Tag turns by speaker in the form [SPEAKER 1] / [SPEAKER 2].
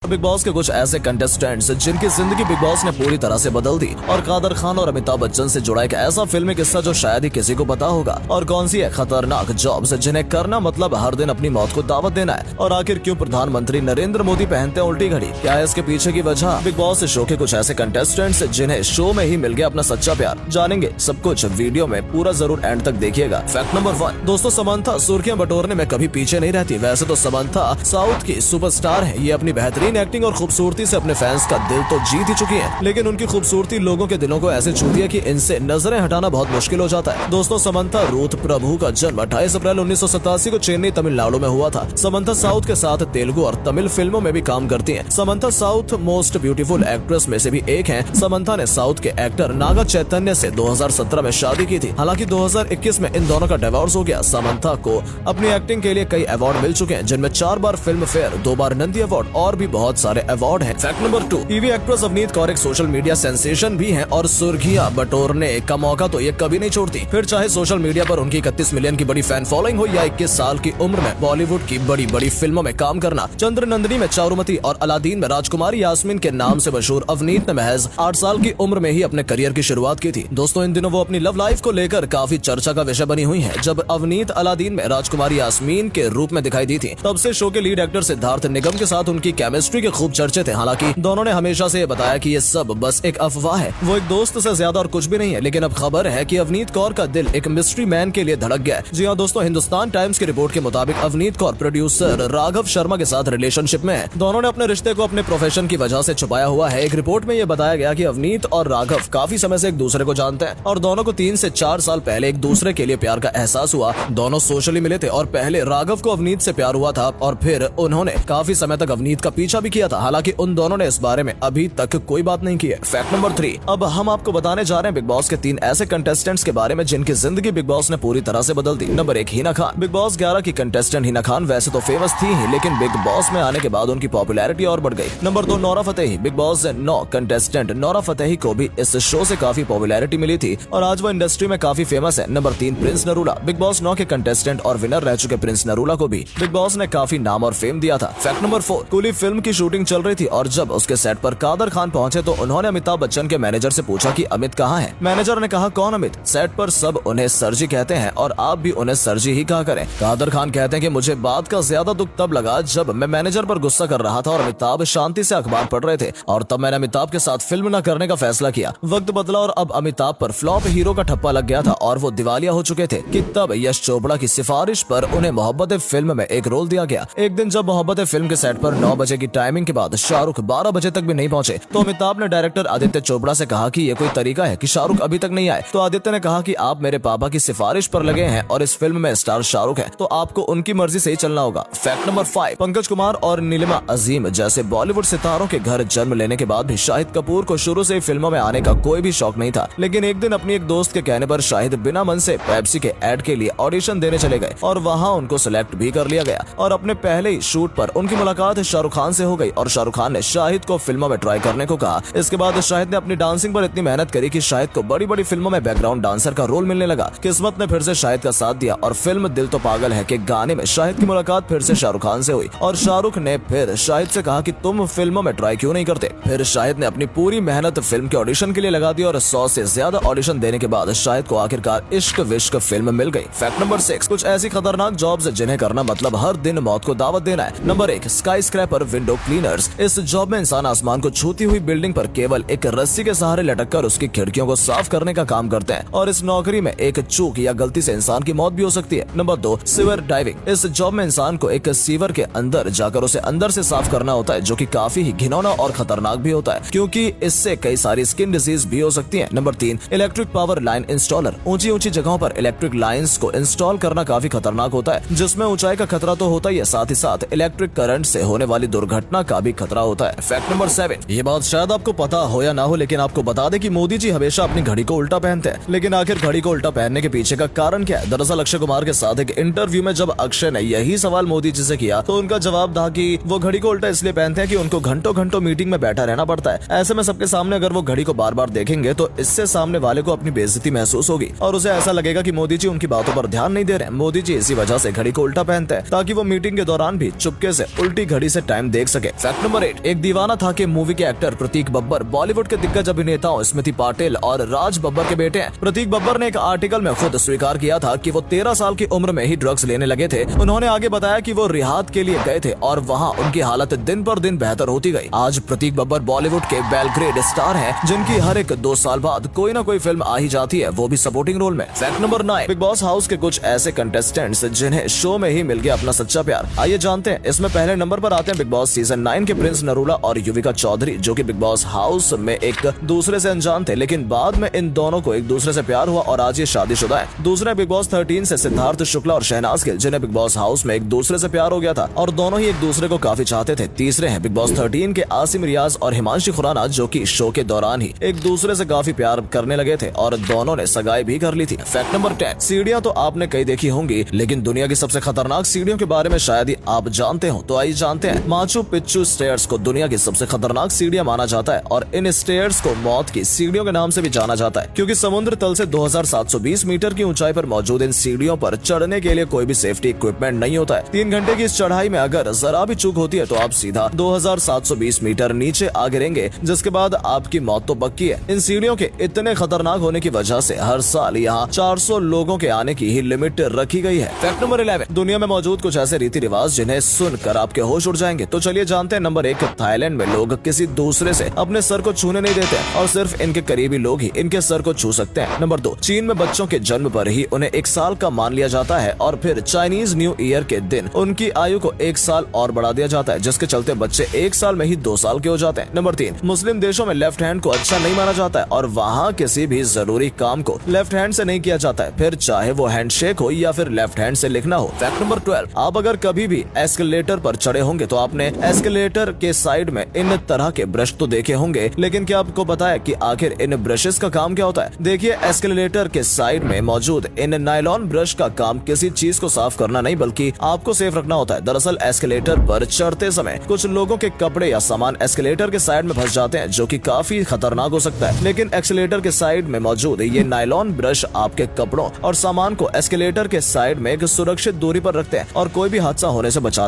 [SPEAKER 1] Big boss के कुछ ऐसे कंटेस्टेंट्स जिनकी जिंदगी बिग बॉस ने पूरी तरह से बदल दी, और कादर खान और अमिताभ बच्चन से जुड़ा एक ऐसा फिल्मी किस्सा जो शायद ही किसी को पता होगा। और कौन सी है खतरनाक जॉब्स जिन्हें करना मतलब हर दिन अपनी मौत को दावत देना है। और आखिर क्यों प्रधानमंत्री नरेंद्र मोदी पहनते हैं उल्टी घड़ी, क्या है इसके पीछे की वजह। बिग बॉस शो के कुछ ऐसे कंटेस्टेंट्स जिन्हें शो में ही मिल गया अपना सच्चा प्यार, जानेंगे सब कुछ वीडियो में, पूरा जरूर एंड तक देखिएगा। फैक्ट नंबर 1, दोस्तों समंथा सुर्खियां बटोरने में कभी पीछे नहीं रहती। वैसे तो समंथा साउथ की सुपरस्टार है, ये अपनी बेहतरीन एक्टिंग और खूबसूरती से अपने फैंस का दिल तो जीत ही चुकी है, लेकिन उनकी खूबसूरती लोगों के दिलों को ऐसे छूती है कि इनसे नजरें हटाना बहुत मुश्किल हो जाता है। दोस्तों समंथा रूथ प्रभु का जन्म 28 अप्रैल 1987 को चेन्नई तमिलनाडु में हुआ था। समंथा साउथ के साथ तेलुगु और तमिल फिल्मों में भी काम करती हैं। Samantha south most beautiful actress में से भी एक हैं। समंथा ने साउथ के एक्टर नागा चैतन्य से 2017 में शादी की थी। हालांकि 2021 में इन दोनों का डिवोर्स हो गया। समंथा को अपनी एक्टिंग के लिए कई अवार्ड मिल चुके हैं, जिनमें 4 बार फिल्म फेयर, 2 बार नंदी अवार्ड और भी बहुत सारे अवार्ड हैं। Fact number 2, TV actress Avneet Kaur एक सोशल मीडिया सेंसेशन भी हैं और सुर्खियां बटोरने का मौका तो ये कभी नहीं छोड़ती। फिर चाहे सोशल मीडिया पर उनकी 31 मिलियन की बड़ी फैन फॉलोइंग हो या 21 साल की उम्र में बॉलीवुड की बड़ी बड़ी फिल्मों में काम करना। चंद्रनंदिनी में चारुमती और अलादीन में राजकुमारी यास्मीन के नाम से मशहूर अवनीत ने महज 8 साल की उम्र में ही अपने करियर की शुरुआत की थी। दोस्तों इन दिनों वो अपनी लव लाइफ को लेकर काफी चर्चा का विषय बनी हुई है। जब अवनीत अलादीन में राजकुमारी यास्मीन के रूप में दिखाई दी थी, तब से शो के लीड एक्टर सिद्धार्थ निगम के साथ उनकी केमिस्ट्री के खूब चर्चे थे। हालांकि दोनों ने हमेशा से बताया कि ये सब बस एक अफवाह है, वो एक दोस्त से ज्यादा और कुछ भी नहीं है। लेकिन अब खबर है कि अवनीत कौर का दिल एक मिस्ट्री मैन के लिए धड़क गया है। जी हाँ दोस्तों, हिंदुस्तान टाइम्स की रिपोर्ट के मुताबिक अवनीत कौर प्रोड्यूसर राघव शर्मा के साथ रिलेशनशिप में है। दोनों ने अपने रिश्ते को अपने प्रोफेशन की वजह से छुपाया हुआ है। एक रिपोर्ट में ये बताया गया कि अवनीत और राघव काफी समय से एक दूसरे को जानते हैं और दोनों को 3 से 4 साल पहले एक दूसरे के लिए प्यार का एहसास हुआ। दोनों सोशली मिले थे और पहले राघव को अवनीत से प्यार हुआ था और फिर उन्होंने काफी समय तक अवनीत का पीछा भी किया था। हालांकि उन दोनों ने इस बारे में अभी तक कोई बात नहीं की है। फैक्ट नंबर 3, अब हम आपको बताने जा रहे हैं बिग बॉस के 3 ऐसे कंटेस्टेंट्स के बारे में जिनकी जिंदगी बिग बॉस ने पूरी तरह से बदल दी। Number 1, Hina Khan. Bigg Boss 11 की कंटेस्टेंट हिना खान वैसे तो फेमस थी ही, लेकिन बिग बॉस में आने के बाद उनकी पॉपुलैरिटी और बढ़ गई। Number 2, Nora Fatehi. Big boss 9 contestant Nora Fatehi को भी इस शो से काफी पॉपुलैरिटी मिली थी और आज वो इंडस्ट्री में काफी फेमस है। Number 3, Prince Narula. Big boss 9 के कंटेस्टेंट और विनर रह चुके प्रिंस नरूला को भी बिग बॉस ने काफी नाम और फेम दिया था। फैक्ट नंबर 4, कूली फिल्म की शूटिंग चल रही थी और जब उसके सेट पर कादर खान पहुंचे तो उन्होंने अमिताभ बच्चन के मैनेजर से पूछा कि अमित कहाँ है। मैनेजर ने कहा कौन अमित, सेट पर सब उन्हें सर जी कहते हैं और आप भी उन्हें सर जी ही कहा करें। कादर खान कहते हैं कि मुझे बात का ज्यादा दुख तब लगा जब मैं मैनेजर पर गुस्सा कर रहा था और अमिताभ शांति से अखबार पढ़ रहे थे, और तब मैंने अमिताभ के साथ फिल्म न करने का फैसला किया। वक्त बदला और अब अमिताभ पर फ्लॉप हीरो का ठप्पा लग गया था और वो दिवालिया हो चुके थे कि तब यश चोपड़ा की सिफारिश पर उन्हें मोहब्बतें फिल्म में एक रोल दिया गया। एक दिन जब मोहब्बतें फिल्म के सेट पर 9 बजे की टाइमिंग के बाद शाहरुख 12 बजे तक भी नहीं पहुंचे तो अमिताभ ने डायरेक्टर आदित्य चोपड़ा से कहा कि ये कोई तरीका है कि शाहरुख अभी तक नहीं आए। तो आदित्य ने कहा कि आप मेरे पापा की सिफारिश पर लगे हैं और इस फिल्म में स्टार शाहरुख है, तो आपको उनकी मर्जी से ही चलना होगा। फैक्ट नंबर 5, पंकज कुमार और नीलिमा अजीम जैसे बॉलीवुड सितारों के घर जन्म लेने के बाद भी शाहिद कपूर को शुरू से फिल्मों में आने का कोई भी शौक नहीं था। लेकिन एक दिन अपनी एक दोस्त के कहने पर शाहिद बिना मन से पेप्सी के एड के लिए ऑडिशन देने चले गए और वहां उनको सिलेक्ट भी कर लिया गया और अपने पहले ही शूट पर उनकी मुलाकात शाहरुख खान से हो गई और शाहरुख खान ने शाहिद को फिल्मों में ट्राई करने को कहा। इसके बाद शाहिद ने अपनी डांसिंग पर इतनी मेहनत करी कि शाहिद को बड़ी बड़ी फिल्मों में बैकग्राउंड डांसर का रोल मिलने लगा। किस्मत ने फिर से शाहिद का साथ दिया और फिल्म दिल तो पागल है के गाने में शाहिद की मुलाकात फिर से शाहरुख खान से हुई और शाहरुख ने फिर शाहिद से कहा कि तुम फिल्मों में ट्राई क्यों नहीं करते। फिर शाहिद ने अपनी पूरी मेहनत फिल्म के ऑडिशन के लिए लगा दी और 100 से ज्यादा ऑडिशन देने के बाद शाहिद को आखिरकार इश्क विश्क फिल्म मिल गई। फैक्ट नंबर 6, कुछ ऐसी खतरनाक जॉब्स जिन्हें करना मतलब हर दिन मौत को दावत देना है। Number 1, sky scraper window cleaners. इस जॉब में इंसान आसमान को छूती हुई बिल्डिंग पर केवल एक रस्सी के सहारे लटक कर उसकी खिड़कियों को साफ करने का काम करते हैं और इस नौकरी में एक चूक या गलती से इंसान की मौत भी हो सकती है। Number 2, sewer diving. इस जॉब में इंसान को एक सीवर के अंदर जाकर उसे अंदर से साफ करना होता है, जो कि काफी ही घिनौना और खतरनाक भी होता है क्योंकि इससे कई सारी स्किन डिजीज भी हो सकती है। Number 3, electric power line installer. ऊंची ऊंची जगहों पर इलेक्ट्रिक लाइंस को इंस्टॉल करना काफी खतरनाक होता है, जिसमें ऊंचाई का खतरा तो होता ही है, साथ ही साथ इलेक्ट्रिक करंट से होने वाली दुर्घटना का भी खतरा होता है। फैक्ट नंबर 7, ये बात शायद आपको पता हो या ना हो, लेकिन आपको बता दें कि मोदी जी हमेशा अपनी घड़ी को उल्टा पहनते हैं। लेकिन आखिर घड़ी को उल्टा पहनने के पीछे का कारण क्या है? दरअसल अक्षय कुमार के साथ एक इंटरव्यू में जब अक्षय ने यही सवाल मोदी जी से किया तो उनका जवाब था कि वो घड़ी को उल्टा इसलिए पहनते हैं कि उनको घंटों घंटों मीटिंग में बैठा रहना पड़ता है। ऐसे में सबके सामने अगर वो घड़ी को बार बार देखेंगे तो इससे सामने वाले को अपनी बेइज्जती महसूस होगी और उसे ऐसा लगेगा कि मोदी जी उनकी बातों पर ध्यान नहीं दे रहे। मोदी जी इसी वजह से घड़ी को उल्टा पहनते हैं ताकि वो मीटिंग के दौरान भी चुपके से उल्टी घड़ी से टाइम देख सके। फैक्ट नंबर 8, एक दीवाना था कि मूवी के एक्टर प्रतीक बब्बर बॉलीवुड के दिग्गज अभिनेताओं स्मृति पाटिल और राज बब्बर के बेटे हैं। प्रतीक बब्बर ने एक आर्टिकल में खुद स्वीकार किया था कि वो 13 साल की उम्र में ही ड्रग्स लेने लगे थे। उन्होंने आगे बताया कि वो रिहाद के लिए गए थे और वहाँ उनकी हालत दिन पर दिन बेहतर होती गई। आज प्रतीक बब्बर बॉलीवुड के बेलग्रेड स्टार हैं, जिनकी हर एक 2 साल बाद कोई ना कोई फिल्म आ ही जाती है, वो भी सपोर्टिंग रोल में। Fact number 9, big boss house के कुछ ऐसे कंटेस्टेंट्स जिन्हें शो में ही मिल गया अपना सच्चा प्यार। आइए जानते हैं। इसमें पहले नंबर पर आते हैं बिग बॉस सीजन 9 के प्रिंस नरूला और युविका चौधरी, जो कि बिग बॉस हाउस में एक दूसरे से अनजान थे, लेकिन बाद में इन दोनों को एक दूसरे से प्यार हुआ और आज ये शादीशुदा है। दूसरे बिग बॉस 13 से सिद्धार्थ शुक्ला और शहनाज गिल, जिन्हें बिग बॉस हाउस में एक दूसरे से प्यार हो गया था और दोनों ही एक दूसरे को काफी चाहते थे। तीसरे हैं बिग बॉस 13 के आसिम रियाज और हिमांशी खुराना, जो कि शो के दौरान ही एक दूसरे से काफी प्यार करने लगे थे और दोनों ने सगाई भी कर ली थी। फैक्ट नंबर 10, सीढ़ियां तो आपने कई देखी होंगी, लेकिन दुनिया की सबसे खतरनाक सीढ़ियों के बारे में शायद ही आप जानते हो। तो आइए जानते हैं। माचू पिच्चू स्टेयर्स को दुनिया की सबसे खतरनाक सीढ़ियां माना जाता है और इन स्टेयर्स को मौत की सीढ़ियों के नाम से भी जाना जाता है, क्योंकि समुद्र तल से 2720 मीटर की ऊंचाई पर मौजूद इन सीढ़ियों पर चढ़ने के लिए कोई भी सेफ्टी इक्विपमेंट नहीं होता है। 3 घंटे की इस चढ़ाई में अगर जरा भी चूक होती है तो आप सीधा 2720 मीटर नीचे आ गिरेंगे, जिसके बाद आपकी मौत तो पक्की है। इन सीढ़ियों के इतने खतरनाक होने की वजह से हर साल यहाँ 400 लोगों के आने की ही लिमिट रखी गई है। फैक्ट नंबर 11, दुनिया में मौजूद कुछ ऐसे रीति रिवाज जिन्हें सुनकर आपके होश उड़ जाएंगे। तो चलिए जानते हैं। नंबर 1, थाईलैंड में लोग किसी दूसरे से अपने सर को छूने नहीं देते और सिर्फ इनके करीबी लोग ही इनके सर को छू सकते हैं। नंबर 2, चीन में बच्चों के जन्म पर ही उन्हें 1 साल का मान लिया जाता है और फिर चाइनीज न्यू ईयर के दिन उनकी आयु को 1 साल और बढ़ा दिया जाता है, जिसके चलते बच्चे 1 साल में ही 2 साल के हो जाते हैं। नंबर 3, मुस्लिम देशों में लेफ्ट हैंड को अच्छा नहीं माना जाता है और वहाँ किसी भी जरूरी काम को लेफ्ट हैंड से नहीं किया जाता है, फिर चाहे वो हैंडशेक हो या फिर लेफ्ट हैंड से लिखना हो। फैक्ट नंबर 12, आप अगर कभी भी एस्केलेटर पर चढ़े होंगे तो आपने एस्केलेटर के साइड में इन तरह के ब्रश तो देखे होंगे, लेकिन क्या आपको पता है कि आखिर इन ब्रशेस का काम क्या होता है? देखिए, एस्केलेटर के साइड में मौजूद इन नायलॉन ब्रश का काम किसी चीज को साफ करना नहीं बल्कि आपको सेफ रखना होता है। दरअसल एस्केलेटर पर चढ़ते समय कुछ लोगों के कपड़े या सामान एस्केलेटर के साइड में फंस जाते हैं, जो कि काफी खतरनाक हो सकता है। लेकिन एस्केलेटर के साइड में मौजूद ये नायलॉन ब्रश आपके कपड़ों और सामान को एस्केलेटर के साइड में एक सुरक्षित दूरी पर रखते हैं और कोई भी हादसा होने से बचाते हैं।